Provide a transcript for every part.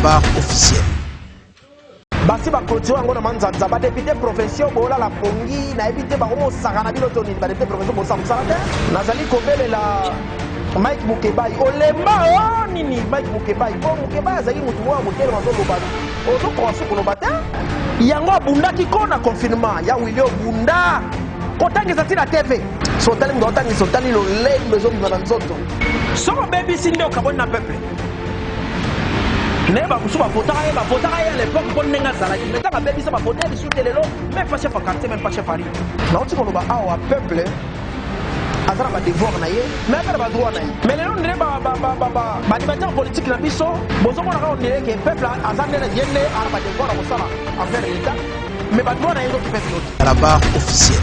barre officielle. Basi ba clôture ngona manzanza ba député provinciaux bola la pongi na éviter ba komo sakana biloto ni ba député provinciaux bo samsala nazali kobelela Mike Mukebai olemba nini Mike Mukebai po Mukebai azali mutu wa motelo mazo lobana ozo croiser ko lobata yango abundaki ko na confinement ya William Bunda kotangisa tina TV sotali ngotani sotali lo lembe zo bimana nzoto soma baby sinde okabona peuple neba kusuba votaka à l'époque pour nenga zalaki mais quand baby ça va voter sur telelo même pas chef à quartier même pas chef à rue na oti ko loba awa peuple azara ba devoir na ye mais azara ba droit na ye mais lelo ndre ba animateur politique na biso bozo mona ka ondire ke peuple azande na yende ara ba devoir ko sala affaire l'état mais ba droit na ye qui fait l'autre La barre officielle.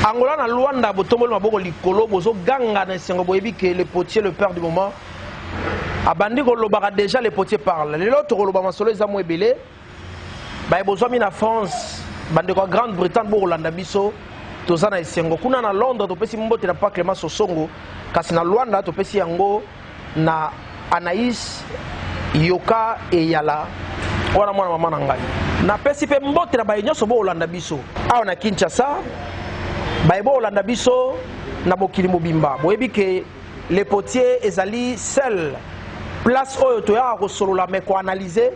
Angola na Luanda botombolo maboko likolo bozo ganga na sengo boyebi ke le potier le père du moment abandi ko lobaka déjà les potiers parlent les autres ko lobama solo za mwebele ba bozo mi na France bande ko Grande-Bretagne bo Holanda biso tozana esengo kuna na Londres to pesi mbote na pa Clément Sosongo kasi na Luanda to pesi yango na Anaïs Yoka e Yala wana mwana mama na ngai na pesi pe mbote na ba nyonso bo Holanda biso awa na Kinshasa ba bo Holanda biso na bokili mobimba boyebi ke les potiers ezali seul place oyo toya ko solola mais ko analyser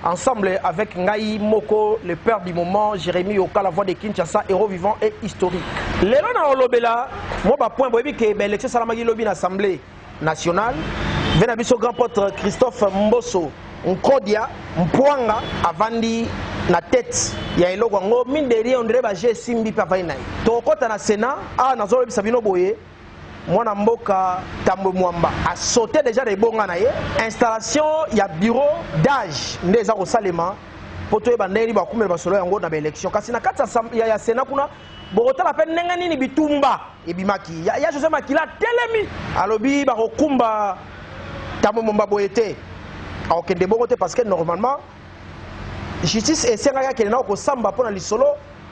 ensemble avec Ngai Moko, le père du moment, Jérémy Yoka, la voix de Kinshasa, héros vivant et historique. L'élan na olobela, moi ba point boyebi ke l'élection salamagi lobby l'Assemblée nationale, venabiso grand potre Christophe Mboso, Nkodia, Mpwanga, avandi na tête ya eloko ngo mine de rien on dirait ba G simbi pa vainai. To kota na Sénat, nazo lobi sabino boye. Mwana mboka Tambo Mwamba a sauté déjà des bons na ye installation ya bureau d'âge ndeza ko salema poto e bandeli ba kumela ba solo yango na ba élection kasi na kata ya Sénat kuna bokota la peine nenga nini bitumba ebimaki ya José Makila telemi alobi ba ko kumba Tambo Mwamba boyete a okende bongo te parce que normalement justice esenga ya kelena ko samba pona lisolo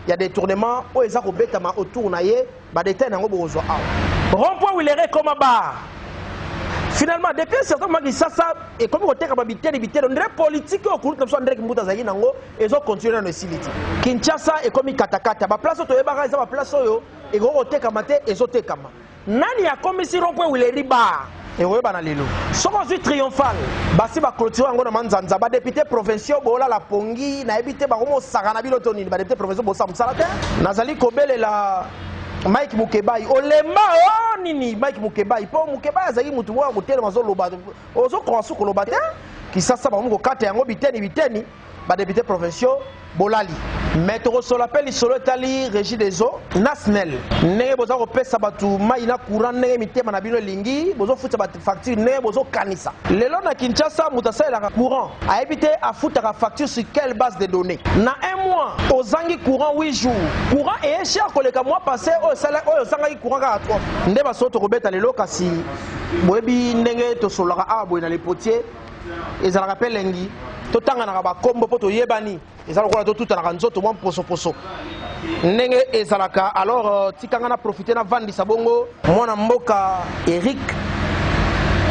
ya détournement o eza ko betama autour na ye ba détail nango bozwa awa rond-point où il est comme à bar. Finalement, depuis un certain moment, ça et comme on était capable de on dirait politique au cours comme ça, on dirait que Mouta Zayi Nango, et ils ont continué dans le siliti. Kinshasa est comme Katakata, ma place au Toyeba, ma place au et gros au Tekamate, et au Tekama. Nani a comme ici rond-point où il est bar. Et oui, banalelo. Sommes ensuite triomphal. Basi ba clôture ngona manzanza ba député provinciaux bola la pongi na ebité ba komo sakana bilotoni ba député provinciaux bo samsalata. Nazali kobele la Mike Mukebai olemba nini Mike Mukebai po Mukebai azali mutu wa motelo mazo loba ozo croiser ko loba te kisasa ba mo kata yango biteni ba député provinciaux bolali metro sur l'appel solo tali régie des eaux Nasnel ne boza ko pesa batu mai na courant ne mitema na bino lingi bozo futa ba facture ne bozo kanisa lelo na Kinshasa mutasela la courant a évité à futa la facture sur quelle base de données na un mois ozangi courant 8 jours courant et cher que le mois passé o sanga courant ka 3 nde ba soto ko beta lelo kasi boyebi ndenge to solaka abo na les potiers et ça rappelle lengi to tanga na ba kombo poto yebani et ça lokola to tout na nzoto mwa poso ndenge ezalaka alors tikanga na profiter na vandi sabongo mwana mboka Eric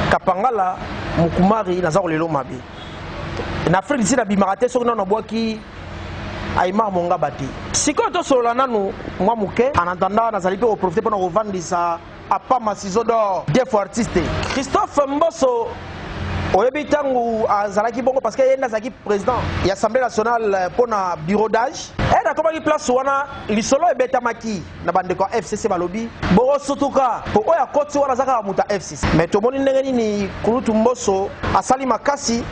Kapangala Mukumari na zako lelo mabe na Afrique d'ici na bimarate so na bwaki Aïmar Monga bati siko to solola nanu mwa muke en attendant nazali pe profiter pour na vandi sa apa masizo d'or des artistes Christophe Mboso oyebi tangu azalaki bongo parce que yenda zaki président de l'Assemblée nationale pour na bureau d'âge et na komaki place wana lisolo ebetamaki na bandeko FCC balobi boro sotuka po oya koti wana zaka muta FCC mais to moni ndenge nini Kulutu Mboso asali makasi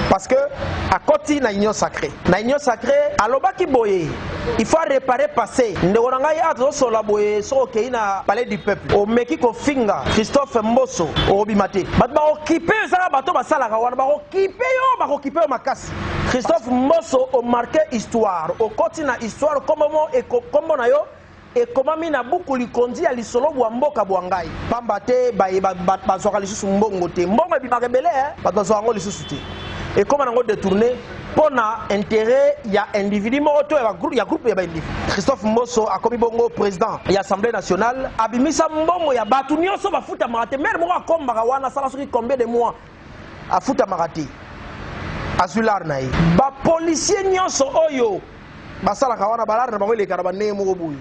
parce que à côté na union sacrée alobaki boye il faut réparer passé ndeko na ngai ato sola boye so okei na palais du peuple o meki ko finga Christophe Mboso obimate bat ba occuper ça bato basala ka wana ba occuper makasi Christophe Mboso o marqué histoire o côté na histoire comme na yo et comment mina buku likondi ya lisolo bwa mboka bwa ngai pamba te ba soka lisusu mbongo te mbongo ebima rebele ba soka ngo lisusu te et comment on a détourné pour l'intérêt il y a individu moto il y a groupe Christophe Mboso a commis bongo président de l'Assemblée nationale abimisa mbongo ya batu nyonso bafuta mate même moi comme barawana sala soki combien de mois afuta marati azular na ye ba policier nyonso oyo basala kawana balar na bango le karabane mo boyi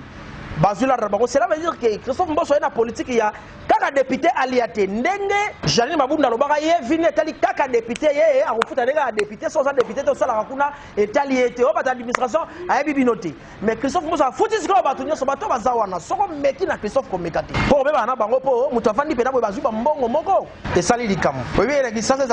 bazular na bango. Cela veut dire que Christophe Mbosso est na politique ya kaka député aliate ndenge Janine Mabunda lobaka ye vini etali kaka député ye akofuta ndenge député sans député to sala kuna etali ete o bata administration ayebi binote. Mais Christophe Mbosso afuti siko bato nyonso bato bazawana soko meki na Christophe komekate po beba na bango po mutu afandi pena bo bazuba mbongo moko esali likamu oyebi na kisasa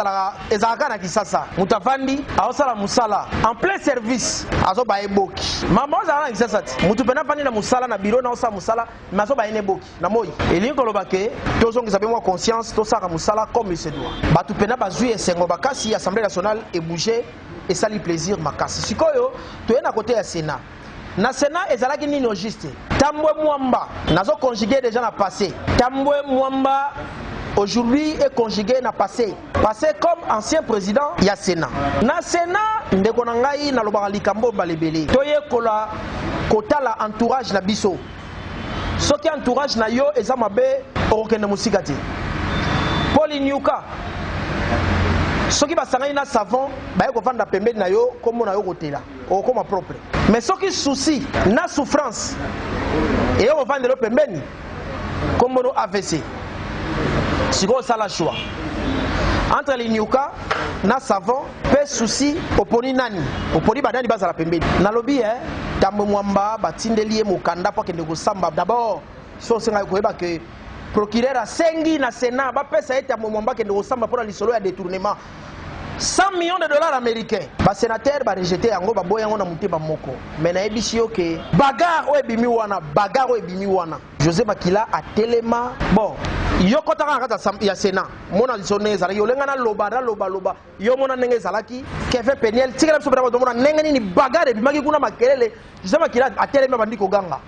ezalaka na kisasa mutu afandi aosala musala en plein service azo ba eboki mama ozala na kisasa mutu pena fandi na musala na biro na osa musala maso ba ene boki na moi elingi koloba ke tozongisa pe mwa conscience tosaka musala comme il se doit batu pena bazwi esengo bakasi assemblée nationale ebouger esali plaisir makasi sikoyo toyena côté ya Sénat na Sénat ezalaki nini juste Tambwe Mwamba nazo conjuguer déjà na passé Tambwe Mwamba aujourd'hui est conjugué na passé comme ancien président ya Sénat na Sénat ndeko na ngai na lobaka likambo balebele toye kola kotala entourage na biso soki entourage na yo eza mabe okokende musika te Paul Nyuka soki basangani na savon baye kovanda pembeni na yo kombo na yo kotela okoma propre mais soki souci na souffrance et ovandelo pembeni kombo no AVC siko sala choix entre les Nyuka na savon pe souci oponi nani oponi badani bazala pembeni nalobi Tambwe Mwamba batindeli ye mokanda po kende kosamba d'abord so senga koyeba ke procureur asengi na Sénat bapesa ye Tambwe Mwamba kende kosamba pour lisolo ya détournement 100 millions de dollars américains ba sénateur ba rejeter yango baboya yango na muteba moko mais na ebisi yo ke bagarre o ebimi wana José Makila a telema bon yo kotaka na kata ya Sénat mona lisone ezalaki olenga na loba yo mona ndenge ezalaki Kevin Peniel tikela biso bana mona ndenge nini bagarre ebimaki kuna makelele José Makila a telema bandi koganga.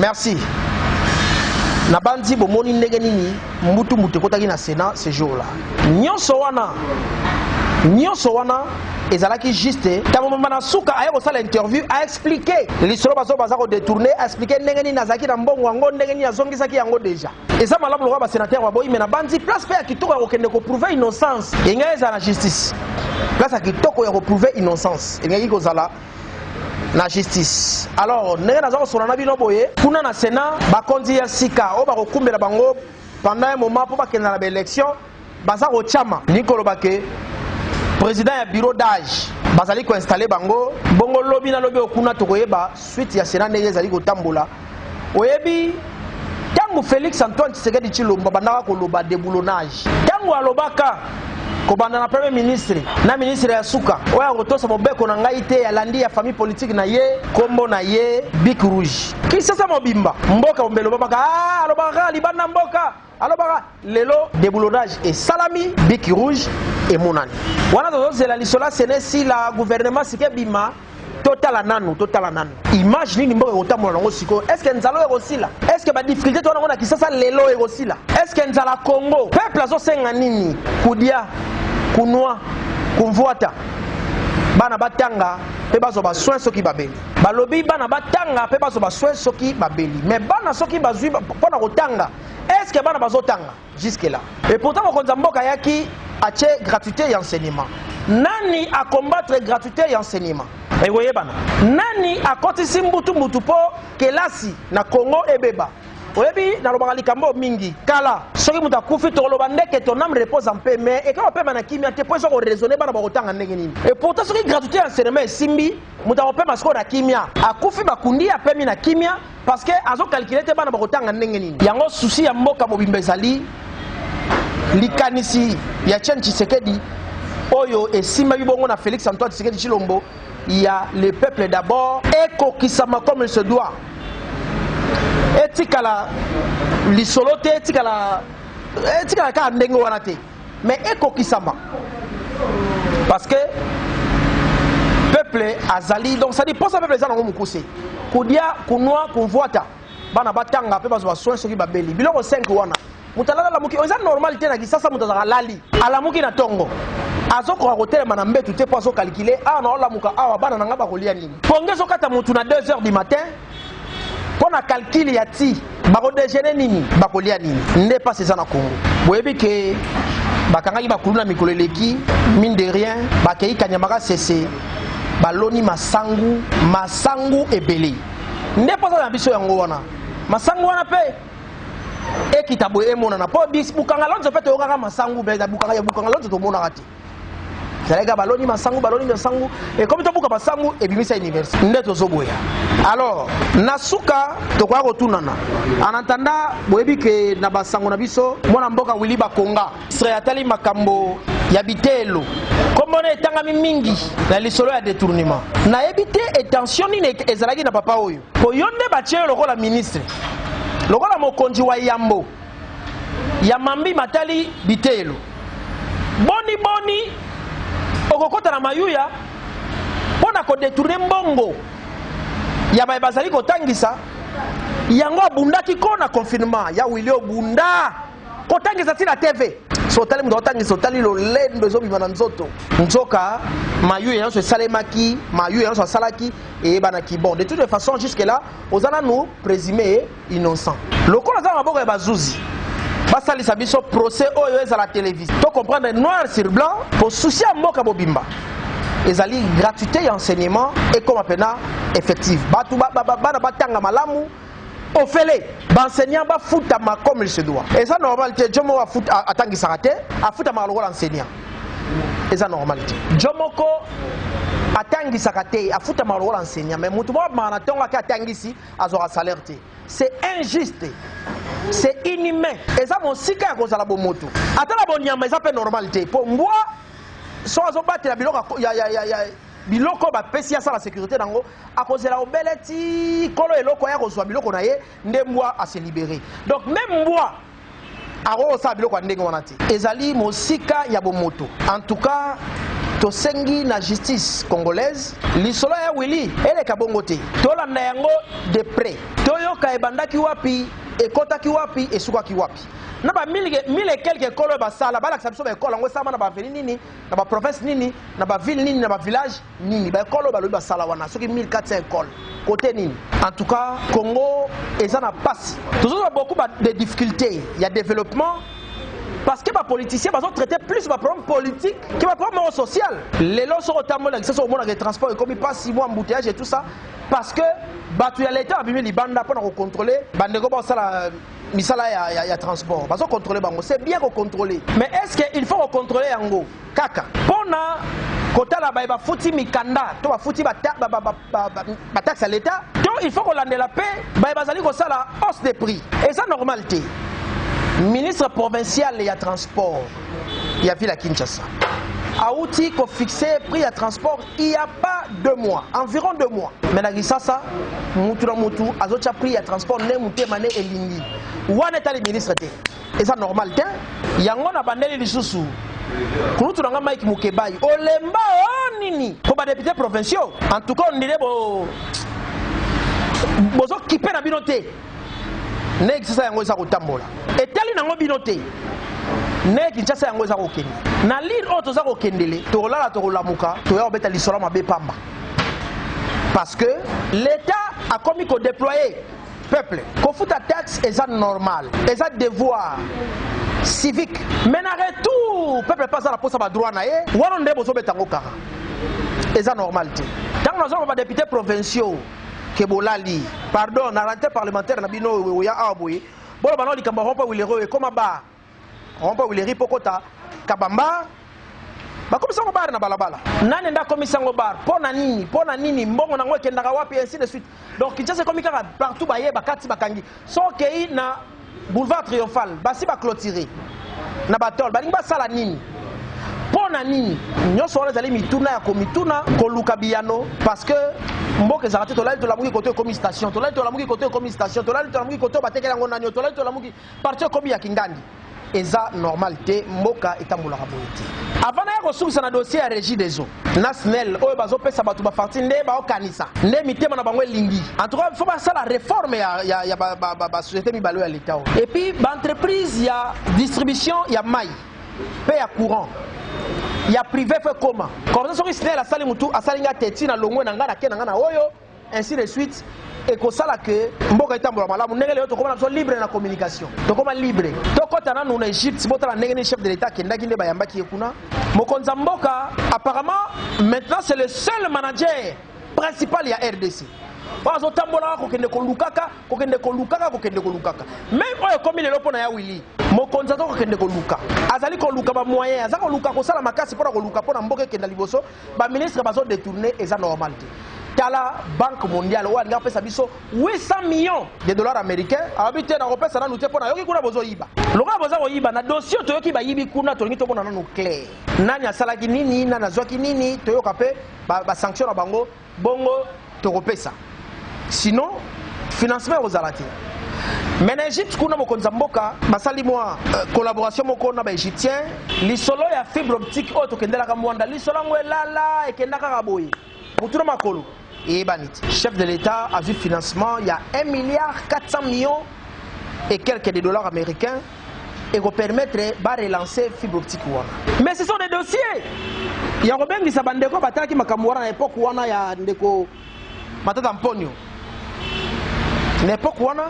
Merci. Nabandi bomoni ndenge nini mbutu kotaki na Sénat ce jour-là. Nyonso wana ezalaki juste tamama na suka aya ko sala interview a expliquer lisolo baza ko détourner a expliquer ndenge nini nazaki na mbongo wango ndenge nini azongisaki yango déjà. Eza malamu lokwa ba sénateur wa boyi mais na bandi place pe ya kitoko ya kokende ko prouver innocence enga eza na justice. Place ya kitoko ya ko prouver innocence enga ko zala na justice. Alors ndenge naza ko sona na bino boye kuna na Sénat bakonzi ya sika o ba ko kumbela bango pendant un moment pour bakenda na élection baza ko chama nikolo bake président ya bureau d'âge bazali ko installer bango bongo lobi na lobi okuna tokoyeba suite ya Sénat ndenge ezali ko tambola oyebi tangu Félix Antoine Tshisekedi Tshilombo bandaka ko loba déboulonnage tangu alobaka ko banda na premier ministre na ministre ya suka oya kotosa mobeko na ngai te ya landi ya famille politique na ye kombo na ye Bic Rouge ki sasa mobimba mboka ombelo babaka alobaka libanda mboka alobaka lelo déboulonnage et salami Bic Rouge et monani wana tozo la lisola sene si la gouvernement sike bima total nanu image nini mboka kotambola nango siko est-ce que nzalo ekosila est-ce que ba difficulté to na kisasa lelo ekosila est-ce que nzala Congo peuple azo senga nini kudia kunwa kumvuata bana batanga pe bazo ba soin soki babeli balobi bana batanga pe bazo ba soin soki babeli mais bana soki bazui pona kotanga est-ce que bana bazo tanga jusque là et pourtant mokonza mboka yaki ache gratuité et enseignement nani a combattre gratuité et enseignement et voyez bana nani a kotisi mbutu po kelasi na Congo ebeba oyebi na lobaka likambo mingi kala soki muta kufi to loba ndeke ton âme repose en paix mais et quand on peut manakimia te poso ko raisonner bana ba kotanga ndenge nini et pourtant soki gratuité enseignement simbi muta ko pema sko na kimia akufi bakundi apemi na kimia parce que azo calculer te bana ba kotanga ndenge nini yango souci ya mboka mobimba ezali likanisi ya Etienne Tshisekedi oyo esimba bibongo na Félix Antoine Tshisekedi Tshilombo. Il y a le peuple d'abord et kokisama comme il se doit. Etikala lisolote etikala ka ndengo wanate. Mais ekokisama. Parce que peuple azali donc ça dépend ça peuple ezana ngomukuse. Kudia kunwa kunvuata. Bana batanga pe bazo soin soki babeli. Biloko 5 wana. Mutalala la muki oza normalité na kisasa mutazaka lali. Ala muki na tongo. Azoko hotel manambe tout est pas so calculer ah na ola muka awa bana nga ba kolia nini pongezo kata mutu na 2h du matin pona calcul ya ti ba ko déjeuner nini ba kolia nini ndé pas ça na Congo boyebi ke bakangaki bakuluna mikolo eleki mine de rien bakei kanyamaka cessé baloni masangu ebele ndé pas ça na biso yango wana masangu wana pe ekita boye mona na po bis bukanga lonzo fait okaka masangu be bukanga ya bukanga lonzo to mona kati Zalega baloni masangu et comme tu as masangu et bimisa université ndeto zoboya alors nasuka to kwa kotunana en attendant boyebi ke na basango na biso mwana mboka Willy Bakonga sreatali makambo ya bitelo comme on est tangami mingi na lisolo ya détournement na ebité et tension ni ezalaki na papa oyo ko yonde ba tie lokola ministre lokola mokonzi wa yambo ya mambi matali bitelo boni okokota na mayuya pona ko détourner mbongo ya bazali kotangisa yango abundaki ko na confinement ya Willy Obunda kotangisa ti na TV so tali mdo tangisa tali lo lendo ezobima na nzoto nzoka mayuya yanso salemaki mayuya yanso salaki et banaki bon de toute façon jusque là ozana nous présumé innocent lokola za maboko ya bazuzi basalisa biso procès oyo eza la télévision to comprendre noir sur blanc pour soucier mboka bobimba ezali gratuité et enseignement et comme appena effectif batu bana batanga malamu ofele enseignant ba futama comme il se doit et ça normalité jomo wa fut atangisa raté a futama lokola enseignant et ça normalité jomoko atangisa raté a futama lokola enseignant mais mutu ba maratonga ka atangisi azora salaire te c'est injuste. C'est inhumain. Et ça, mon sika à cause de la bonne moto. Attends la bonne yamba, ça fait normalité. Pour moi, soit on battre la biloko ba pesi ya la sécurité nango à cause de la obeleti kolo eloko ya reçoit biloko na ye ndemwa à se libérer. Donc même moi aro sa biloko ndenge wana ti. Ezali mon sika ya bonne moto. En tout cas, to sengi na justice congolaise lisolo ya Willy ele kabongote. To landa yango de près. To yoka ebandaki wapi ekotaki wapi esukaki wapi na ba mille et quelques écoles ba sala ba la biso ba école ngo sama na ba ville nini na ba province nini na ba ville nini na ba village nini ba école ba lo ba sala wana soki 1400 écoles côté nini en tout cas Congo eza na passe toujours beaucoup de difficultés il y a développement parce que les politiciens ont traité plus de problèmes politiques que de problèmes sociaux. Les lois sont notamment les transports, comme ils passent 6 mois en embouteillage et tout ça, parce que l'État a mis les bandes pour contrôler les transports. Parce qu'on contrôle, c'est bien qu'on contrôle. Mais est-ce qu'il faut contrôler en gros Kaka. Pona, quand il y a fouti mikanda, il fouti taxe à l'État, donc il faut qu'on lande la paix, il y a la hausse des prix. Et ça, normalité. Ministre provincial et transport, il y a ville à Kinshasa. Aouti qu'on fixé prix à transport il n'y a pas 2 mois, environ 2 mois. Mais dans Kinshasa, Moutou, azocha prix à transport ne mouté mané et lingi. Où en est le ministre? Et ça normal, il y a un bandeli lisusu. Koutou nanga Mike Mukebai, Olemba nini pour les députés provinciaux. En tout cas, on dirait bozo kipé na binoté. Nek sasa yango eza kotambola etali nango binote nek nchasa yango eza kokende na lire auto za kokendele to lala to lamuka to ya obeta lisola mabe pamba parce que l'état a commis ko déployer peuple ko futa taxe eza normal eza devoir civique mais na retour peuple passe la posa ba droit na ye wano ndebo zo betango kaka eza normalité tant nous avons des députés provinciaux Kebolali. Pardon, na rentrée parlementaire na bino oya aboye. Bon bano likamba rompa wilero e koma ba. Rompa wileri pokota kabamba. Ba komisa ngo bar na balabala. Nani nda komisa ngo bar? Pona nini mbongo na ngwe kendaka wapi ainsi de suite. Donc Kinshasa komika partout baye bakati bakangi. So kei na boulevard Triomphal, basi ba clôturer. Na batol, ba linga sala nini? Pona nini nyonso wana ezali mituna ya komituna koluka biyano parce que mboka ezalaki tolali tolamuki koto ekomi station tolali tolamuki koto ekomi station tolali tolamuki koto batekela yango nani tolali tolamuki parti ekomi ya kingandi eza normal te mboka etambolaka boye te avant na ya kosukisa na dossier ya régie des eaux na SNEL oyo bazopesa bato bafarti nde baokanisa nde mitema na bango elingi en tout cas faut basala réforme ya basociété mibale ya l'état et puis baentreprise ya distribution ya mai mpe ya courant ya privé fait comment comme ça soki SNEL asali mutu asali nga teti na longwe na nga na ke na nga na oyo ainsi de suite et que ça là que mboka itambola malamu ndenge leo tokoma na libre na communication tokoma libre tokota na nous na Égypte botala ndenge ni chef de l'état kendaki nde bayambaki ekuna mokonza mboka apparemment maintenant c'est le seul manager principal ya RDC bazo tambola kokende kolukaka même oyo komi lelo pona ya Willy mokonza to kokende koluka azali koluka ba moyen azali koluka kosala makasi pona koluka pona mboka kenda liboso ba ministre bazo détourner eza normal Tala Banque mondiale ou a pesa biso 800 millions de dollars américains habité na repesa na nuté pona yoki kuna bozo yiba loka bozo yiba na dossier to yoki ba yibi kuna to ngi to pona na clair nani asalaki nini nani azwaki nini to yoka pe ba sanction na bango bongo to repesa sinon financement aux alati mais en Égypte kuna mokonza mboka basali moi collaboration moko na ba égyptien lisolo ya fibre optique o to kendela ka mwanda lisolo ngwe lala ekendaka ka boye mutuna makolo et banit chef de l'état a vu financement il y a 1,4 milliard et quelques de dollars américains et va permettre de relancer fibre optique wana mais ce sont des dossiers il y a Robin sa bandeko bataki makambo wana na époque wana ya ndeko matata mponyo na époque wana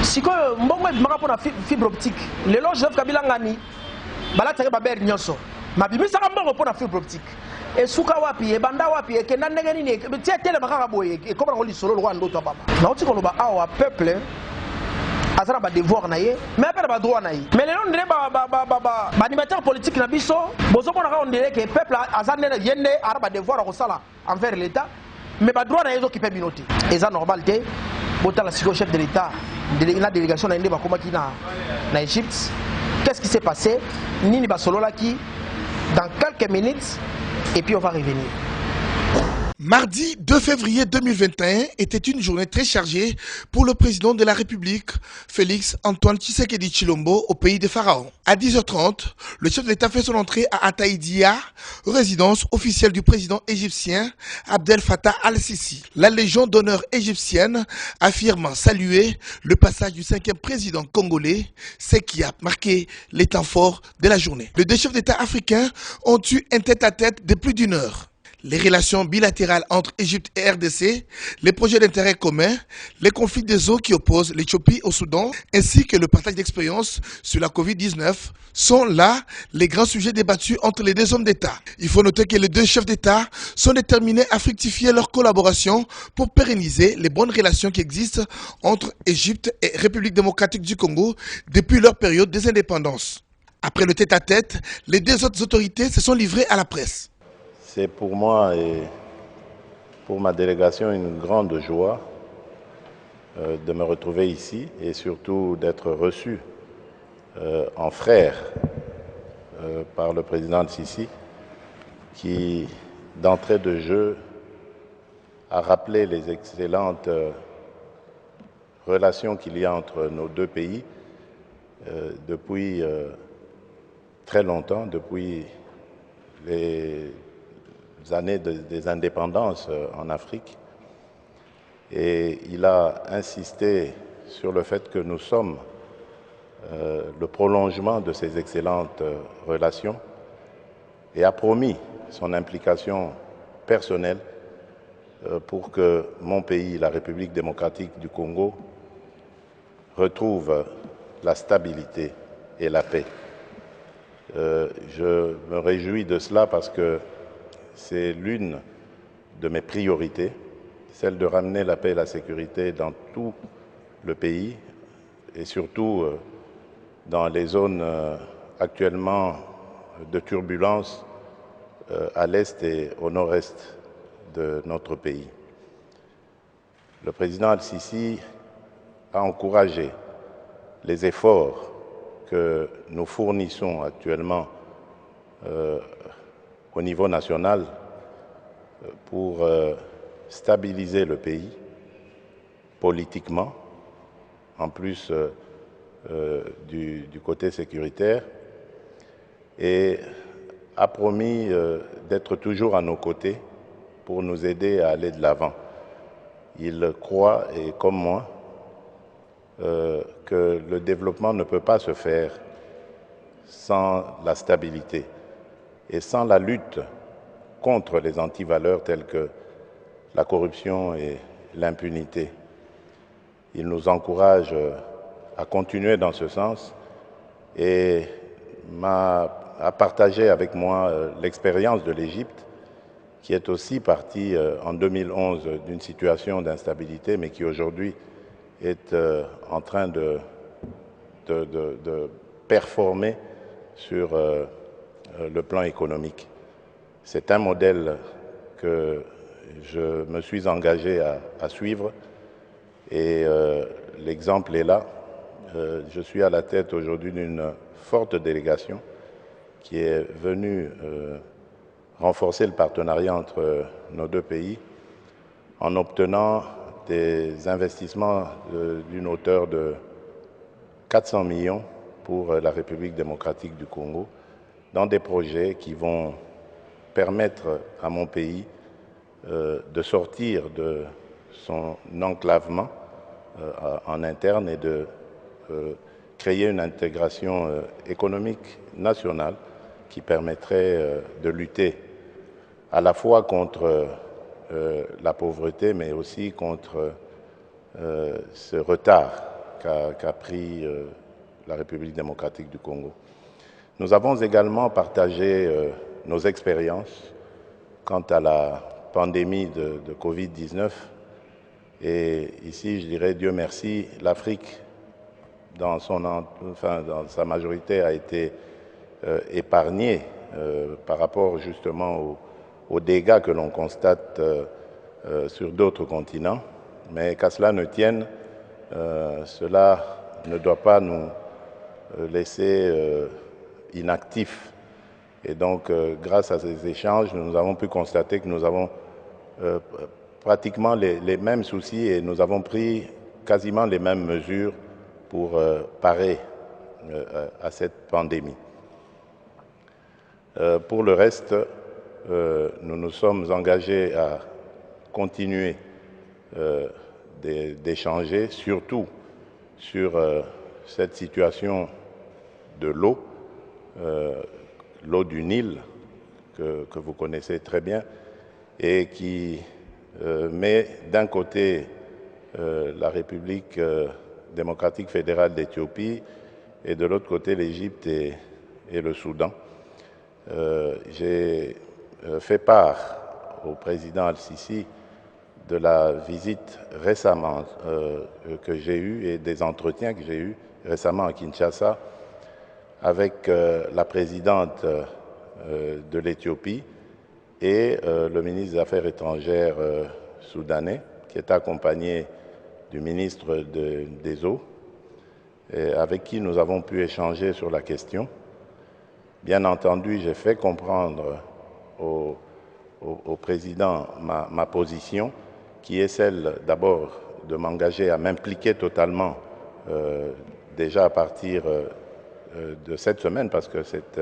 sikoyo mbongo ebimaka mpona fibre optique lelo Joseph Kabila ngani balataki babere nyonso mabimisaka mbongo mpona fibre optique esuka wapi ebanda wapi ekenda ndenge nini tie telema kaka boye ekoma nango lisolo lokwa ndoto baba nauti koloba awa peuple azala ba devoir na ye mais apena ba droit na ye mais lelo ndele ba animateur politique na biso bozomona ka ondele ke peuple azane yende ara ba devoir akosala envers l'état mais ba droit na ye ezokipe bino te eza normal te botala siko chef de l'état la délégation na yende bakomaki na Égypte qu'est-ce qui s'est passé nini basololaki dans quelques minutes et puis on va revenir. Mardi 2 février 2021 était une journée très chargée pour le président de la République, Félix Antoine Tshisekedi Tshilombo, au pays des pharaons. À 10h30, le chef de l'État fait son entrée à Ataïdia, résidence officielle du président égyptien Abdel Fattah al-Sisi. La Légion d'honneur égyptienne affirme saluer le passage du 5e président congolais, ce qui a marqué les temps forts de la journée. Les deux chefs d'État africains ont eu un tête-à-tête de plus d'1 heure. Les relations bilatérales entre Égypte et RDC, les projets d'intérêt commun, les conflits des eaux qui opposent l'Éthiopie au Soudan, ainsi que le partage d'expériences sur la Covid-19 sont là les grands sujets débattus entre les deux hommes d'État. Il faut noter que les deux chefs d'État sont déterminés à fructifier leur collaboration pour pérenniser les bonnes relations qui existent entre Égypte et République démocratique du Congo depuis leur période des indépendances. Après le tête-à-tête, les deux autres autorités se sont livrées à la presse. C'est pour moi et pour ma délégation une grande joie de me retrouver ici et surtout d'être reçu en frère par le président Sisi qui, d'entrée de jeu, a rappelé les excellentes relations qu'il y a entre nos deux pays depuis très longtemps, depuis les années des indépendances en Afrique. Et il a insisté sur le fait que nous sommes le prolongement de ces excellentes relations et a promis son implication personnelle pour que mon pays, la République démocratique du Congo, retrouve la stabilité et la paix. Je me réjouis de cela parce que c'est l'une de mes priorités celle de ramener la paix et la sécurité dans tout le pays et surtout dans les zones actuellement de turbulence à l'est et au nord-est de notre pays. Le président Al-Sisi a encouragé les efforts que nous fournissons actuellement au niveau national pour stabiliser le pays politiquement, en plus du côté sécuritaire, et a promis d'être toujours à nos côtés pour nous aider à aller de l'avant. Il croit, et comme moi, que le développement ne peut pas se faire sans la stabilité et sans la lutte contre les antivaleurs telles que la corruption et l'impunité. Il nous encourage à continuer dans ce sens et a partagé avec moi l'expérience de l'Égypte, qui est aussi partie en 2011 d'une situation d'instabilité, mais qui aujourd'hui est en train de performer sur le plan économique. C'est un modèle que je me suis engagé à suivre et l'exemple est là. Je suis à la tête aujourd'hui d'une forte délégation qui est venue renforcer le partenariat entre nos deux pays en obtenant des investissements d'une hauteur de 400 millions pour la République démocratique du Congo dans des projets qui vont permettre à mon pays de sortir de son enclavement en interne et de créer une intégration économique nationale qui permettrait de lutter à la fois contre la pauvreté, mais aussi contre ce retard qu'a pris la République démocratique du Congo. Nous avons également partagé nos expériences quant à la pandémie de Covid-19. Et ici, je dirais, Dieu merci, l'Afrique, dans sa majorité, a été épargnée par rapport justement aux dégâts que l'on constate sur d'autres continents. Mais qu'à cela ne tienne, cela ne doit pas nous laisser inactifs. Et donc, grâce à ces échanges, nous avons pu constater que nous avons pratiquement les mêmes soucis et nous avons pris quasiment les mêmes mesures pour parer à cette pandémie. Pour le reste, nous nous sommes engagés à continuer d'échanger, surtout sur cette situation de l'eau, l'eau du Nil, que vous connaissez très bien, et qui met d'un côté la République démocratique fédérale d'Éthiopie et de l'autre côté l'Égypte et le Soudan. J'ai fait part au président Al-Sisi de la visite récemment que j'ai eue et des entretiens que j'ai eus récemment à Kinshasa avec la présidente de l'Éthiopie et le ministre des Affaires étrangères soudanais, qui est accompagné du ministre des Eaux, et avec qui nous avons pu échanger sur la question. Bien entendu, j'ai fait comprendre au président ma position, qui est celle d'abord de m'engager à m'impliquer totalement déjà à partir de cette semaine, parce que c'est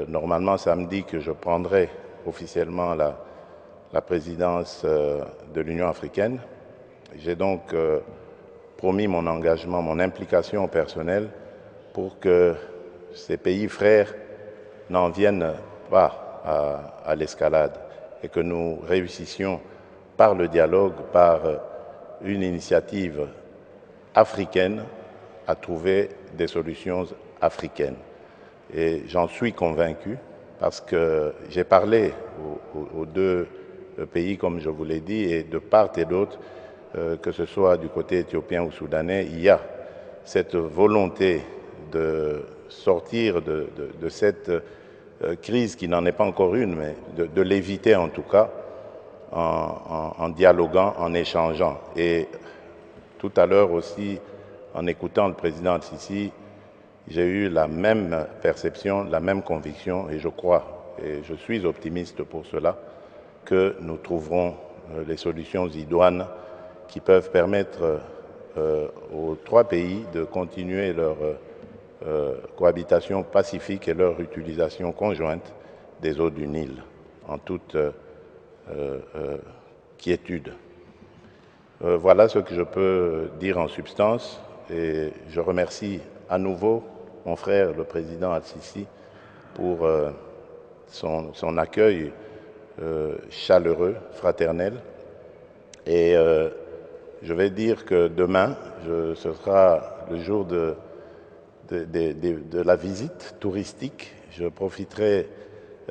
normalement samedi que je prendrai officiellement la présidence de l'Union africaine. J'ai donc promis mon engagement, mon implication personnelle pour que ces pays frères n'en viennent pas à l'escalade et que nous réussissions par le dialogue, par une initiative africaine à trouver des solutions africaines. Et j'en suis convaincu parce que j'ai parlé aux deux pays, comme je vous l'ai dit, et de part et d'autre, que ce soit du côté éthiopien ou soudanais, il y a cette volonté de sortir de cette crise qui n'en est pas encore une, mais de l'éviter en tout cas, en dialoguant, en échangeant. Et tout à l'heure aussi, en écoutant le président Al-Sisi, j'ai eu la même perception, la même conviction, et je crois, et je suis optimiste pour cela, que nous trouverons les solutions idoines qui peuvent permettre aux trois pays de continuer leur cohabitation pacifique et leur utilisation conjointe des eaux du Nil, en toute quiétude. Voilà ce que je peux dire en substance, et je remercie à nouveau mon frère, le président Al-Sisi, pour son accueil chaleureux, fraternel. Et je vais dire que demain, ce sera le jour de la visite touristique. Je profiterai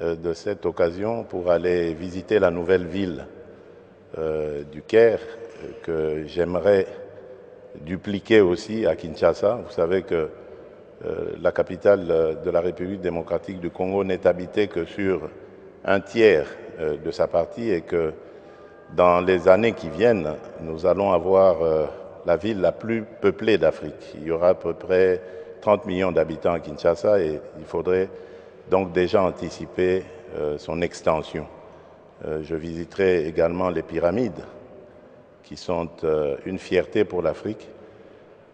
de cette occasion pour aller visiter la nouvelle ville du Caire, que j'aimerais dupliquer aussi à Kinshasa. Vous savez que la capitale de la République démocratique du Congo n'est habitée que sur un tiers de sa partie, et que dans les années qui viennent, nous allons avoir la ville la plus peuplée d'Afrique. Il y aura à peu près 30 millions d'habitants à Kinshasa, et il faudrait donc déjà anticiper son extension. Je visiterai également les pyramides, qui sont une fierté pour l'Afrique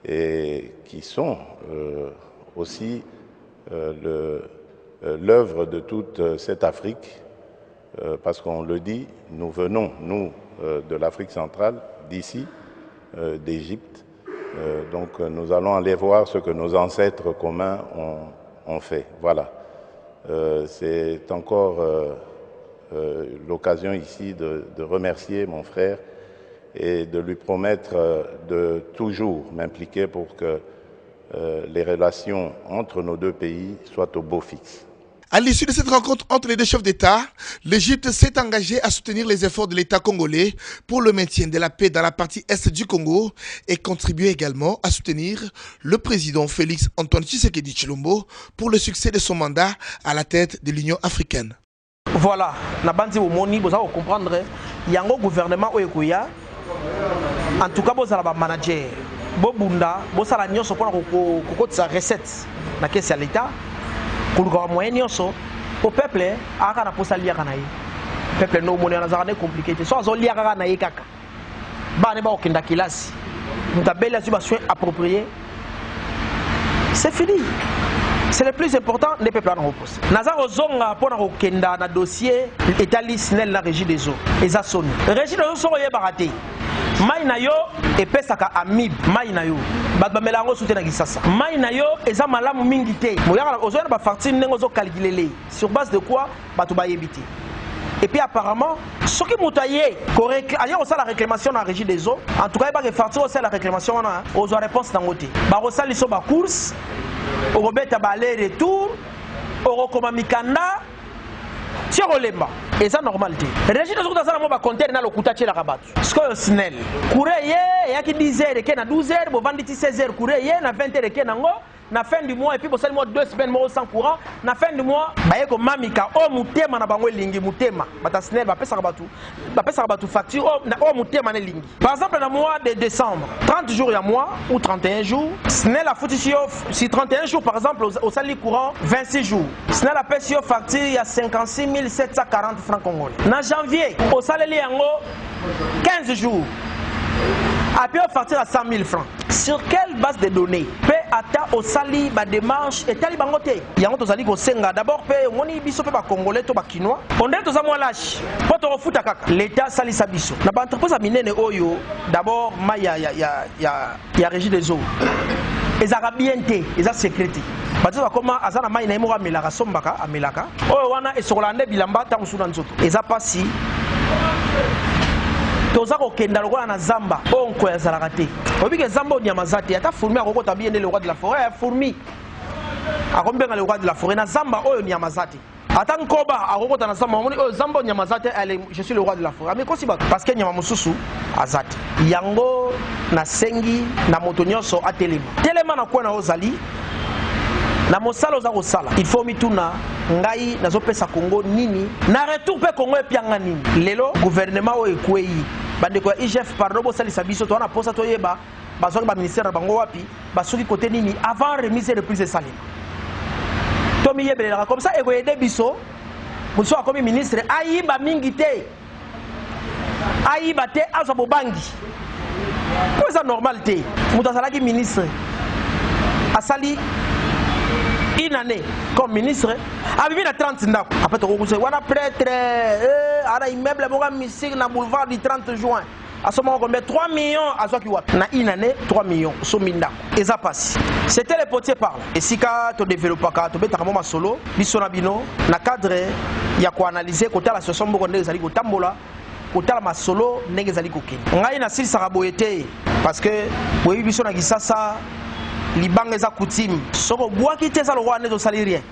et qui sont aussi l'œuvre de toute cette Afrique, parce qu'on le dit, nous venons, nous, de l'Afrique centrale, d'ici, d'Égypte. Donc nous allons aller voir ce que nos ancêtres communs ont fait. Voilà. C'est encore l'occasion ici de remercier mon frère et de lui promettre de toujours m'impliquer pour que les relations entre nos deux pays soient au beau fixe. À l'issue de cette rencontre entre les deux chefs d'État, l'Égypte s'est engagée à soutenir les efforts de l'État congolais pour le maintien de la paix dans la partie est du Congo et contribuer également à soutenir le président Félix Antoine Tshisekedi Tshilombo pour le succès de son mandat à la tête de l'Union africaine. Voilà, Nabandi Omoni, vous allez comprendre, il y a un gouvernement Oyekoya, en tout cas, vous avez un manager, Bobunda, vous avez un recette dans la caisse de l'État. Pour le moyen au peuple, à la poste liée à le peuple no monnaie na compliqué. Soit ils ont lié à na kaka. Ba ne ba okenda kilasi. Mutabela sur soins appropriés. C'est fini. C'est le plus important des peuples à repos. Naza ozonga pour na okenda na dossier état SNEL la régie des eaux. Eza soni. Régie des eaux so ye baraté. Mai na yo epesaka amib mai na yo bato bamela yango soute na Kisasa mai na yo eza malamu mingi te moyaka ozoya na bafartire ndenge ozocalculele sur base de quoi bato bayebi te. Et puis apparemment soki moto aye aye kosala réclamation na régie des eaux, en tout cas yeba refartire osala réclamation wana ozwa réponse nango te bakosala so bacourse okobeta bale retour okokoma mikanda Tcherolemba, et ça normal. Régime de ça, on va compter dans le coutache la rabat. Ce que SNEL. Courrier, il y a qui 10 heures, qui a 12 heures, vous vendez 16 heures, courrier, na 20 heures, qui a na fin du mois, et puis vous savez, 2 semaines, sans courant, na fin du mois, bah, y a comme mamika, oh, mutema na bango lingi, mutema, bah, SNEL, bah, pesa rabatu facture, oh, mutema na lingi. Par exemple, dans le mois de décembre, 30 jours, il y a mois, ou 31 jours, SNEL a foutu si 31 jours, par exemple, au salaire courant, 26 jours. SNEL a payé facture, il y a 56 740 francs congolais. En janvier, au salaire, 15 jours. Après, on facture à 100 000 francs. Sur quelle base de données peut atteindre au sali la démarche et tali bangote? Il y a un autre sali qui senga. D'abord, on y biso pe ba congolais to ba kinois. On est tous à moi lâche. Pour te refuta kaka. L'État sali sa biso. Na ba entreprise a minene oyo. D'abord, ma ya régie des eaux. Les arabienté, les sécurité. Parce que comment azana mai na imora melaka sombaka amelaka. Oyo wana esokolande bilamba ta musuna nzoto. Eza pasi. Toza kokenda lokola na zamba onko ya zalaka te obike zamba onyamaza te ata fourmi akokota bien le roi de la forêt fourmi akombenga le roi de la forêt na zamba oyo nyamaza te Attends Koba, à Rokota na sama, Zambo Nyamazate, je suis le roi de la forêt. Mais quoi parce que Nyamamususu, Azat. Yango, na sengi, na motonyoso, a Telema. Telema na quoi na Ozali, na Mosala Oza Osala. Il faut mituna, Ngai, na Zopesa Congo, Nini. Na retour pe Congo et Pianga Nini. Lelo, gouvernement o Ekwei. Bande kwa IGF, pardon, Bosali Sabiso, toi na posa toyeba, basoki ba ministère bango wapi, basoki côté Nini, avant remise et reprise de Salim. Tomi yebelera comme ça ego aider biso muso akomi ministre ayiba mingi te ayiba te azo bobangi ko ça normal te muto salaki ministre asali une année comme ministre abibi na 30 ndako après to ko wana prêtre ara immeuble boka misik na boulevard du 30 juin à ce moment combien 3 millions à ce qui na une année 3 millions so minda et ça passe c'était les potiers parle et si ka to développer ka to betaka moma solo biso na bino na cadre ya ko analyser côté la situation mboko ndenge zali ko tambola côté la masolo ndenge zali ko kini ngai na sili saka boyete parce que boyi biso na kisasa libanga za coutume soko boaki te za lo wana zo sali rien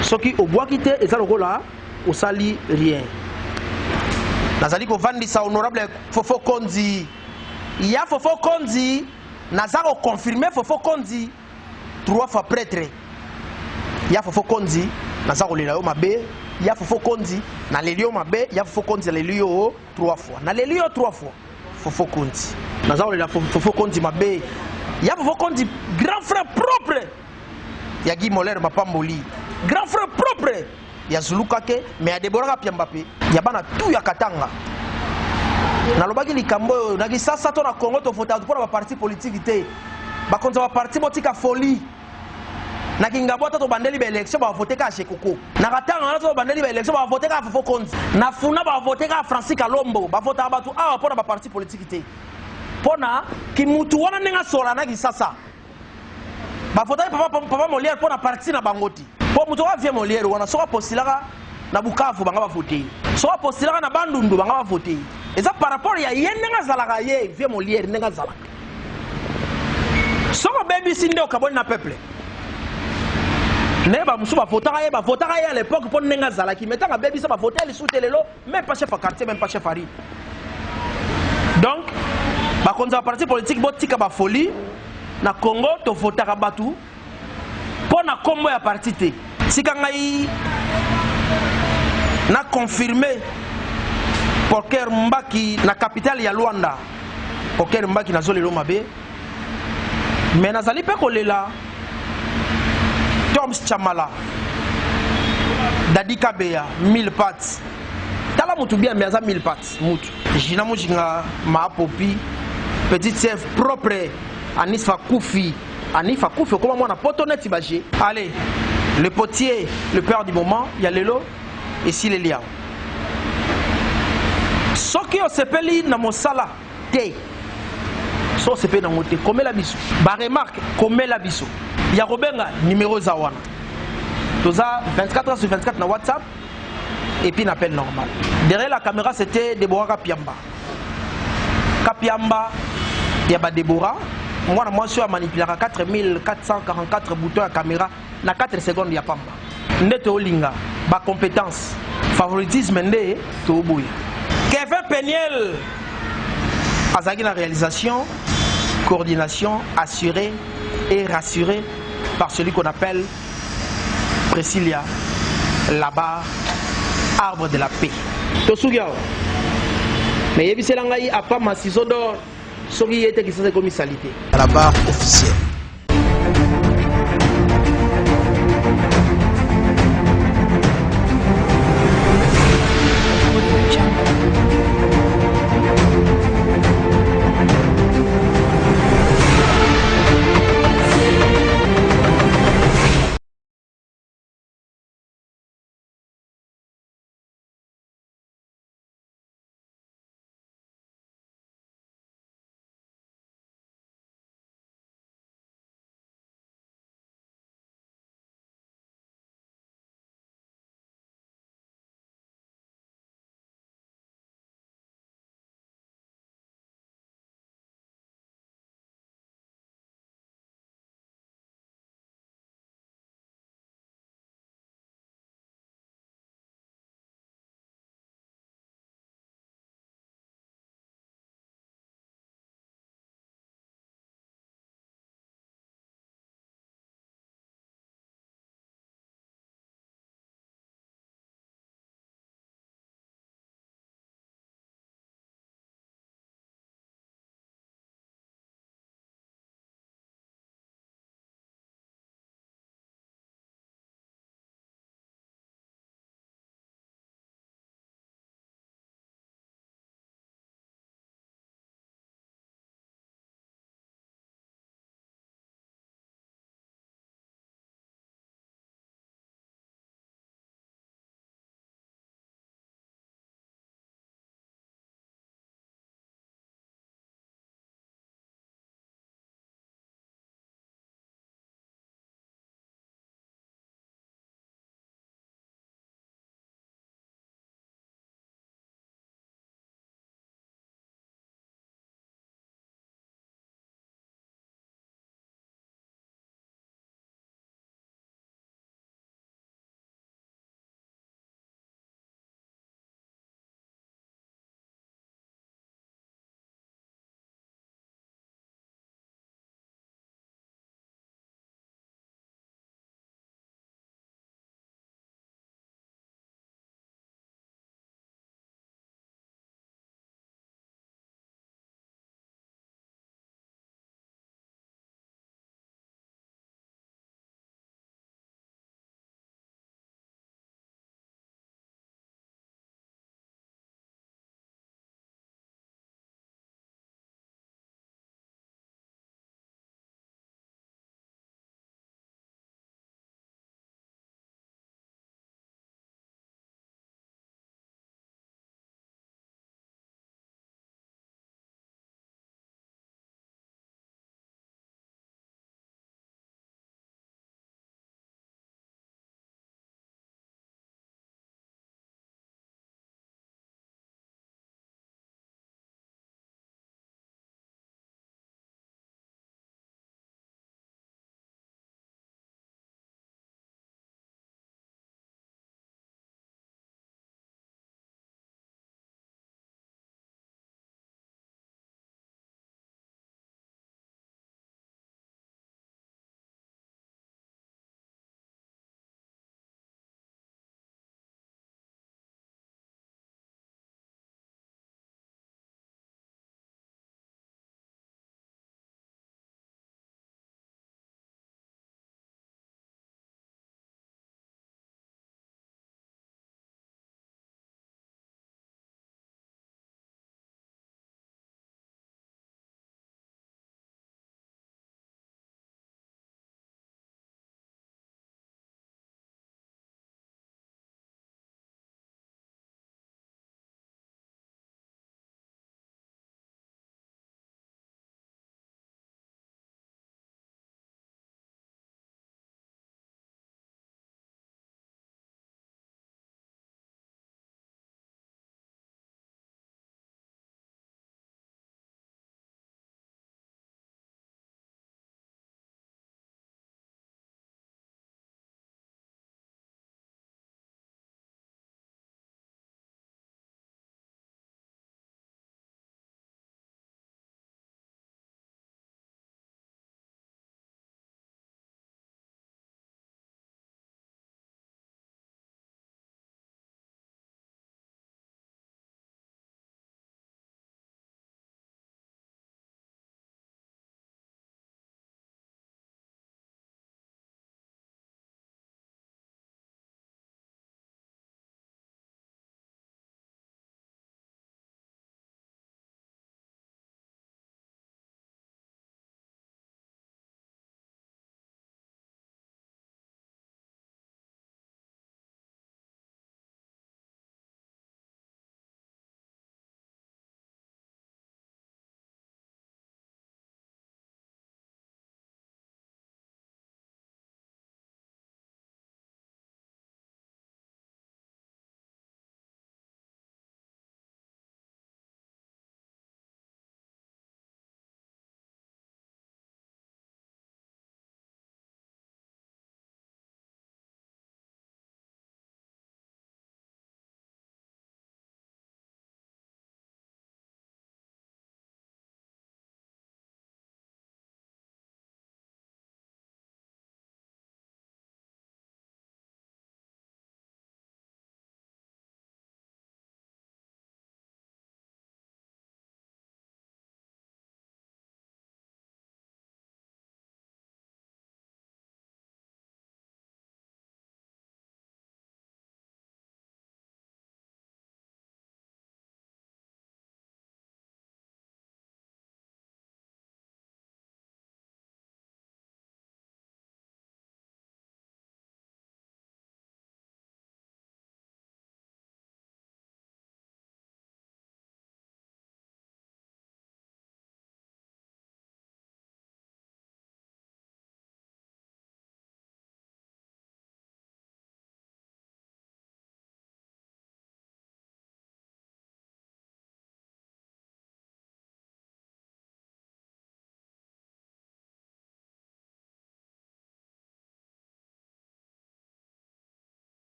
soki o boaki te za lo kola o sali rien. Nazali ko vandisa honorable Fofo Konzi. Il y a Fofo Konzi, Nazaro confirmé Fofo Konzi 3 fois prêtre. Il y a Fofo Konzi, Nazaro Lelio Mabe, il y a Fofo Konzi, na Lelio Mabe, il y a Fofo Konzi Lelio 3 fois. Na Lelio 3 fois. Fofo Konzi. Nazaro Lelio Fofo Konzi Mabe. Il y a Fofo Konzi, grand frère propre. Il y a Guy Moller Mapamboli, grand frère propre. Ya Zulukake mais ya Deborah Piambape ya bana tout ya Katanga na lobaki likambo na kisasa to na Congo to fota pour ba parti politique te ba konza ba parti botika folie na kingabota to bandeli ba election ba voter ka Shekoko na Katanga na to bandeli ba election ba voter ka Fofo Konzi na Funa ba voter ka Francis Kalombo ba voter ba tu awa pour ba parti politique te pona ki mutu wana ninga sola na kisasa ba voter papa Molière pour na parti na bangoti. Pour muto wa vie Molière wana soka postilaka na Bukavu banga ba voter soka postilaka na Bandundu banga ba voter et ça par rapport ya yenga zalaka ye vie Molière nenga zalaka soko baby sinde okaboni na peuple ne ba musu ba votaka ye à l'époque pour nenga zalaki metanga baby ça ba voter les soutelelo même pas chef à quartier même pas chef à rue donc ba konza parti politique botika ba folie na Congo to votaka batu pour na combo ya parti te sika ngai na confirmer Poker Mbaki na capitale ya Luanda Poker Mbaki na zolelo mabe mais nazali pe kolela Toms Chamala Dadi Kabeya 1000 pattes tala mutu bien mais aza 1000 pattes mutu jina mujinga ma popi petit chef propre Anifa Koufi comment moi na potonet ibaje. Allez, le potier, le père du moment, il y a Lelo et si les liens. Ce qui on s'appelle na mosala te. So s'appelle na moté comme la biso. Ba remarque comme la biso. Il y a Robenga numéro zawana. Toza 24 sur 24 na WhatsApp et puis n'appel normal. Derrière la caméra c'était Deborah Kapiamba. Kapiamba, il y a ba Deborah. Moi, je suis manipulé à 4444 boutons à caméra na 4 secondes ya pamba. Ndete olinga, ba compétence, favoritisme ndé to boya. Kevin Peniel, azaki na réalisation, coordination assurée et rassurée par celui qu'on appelle Priscilla là-bas, arbre de la paix. Tosugia. Mais yebiselangai apa ma ciseau d'or. Ce qui était qui s'est commis salité. À la barre officielle.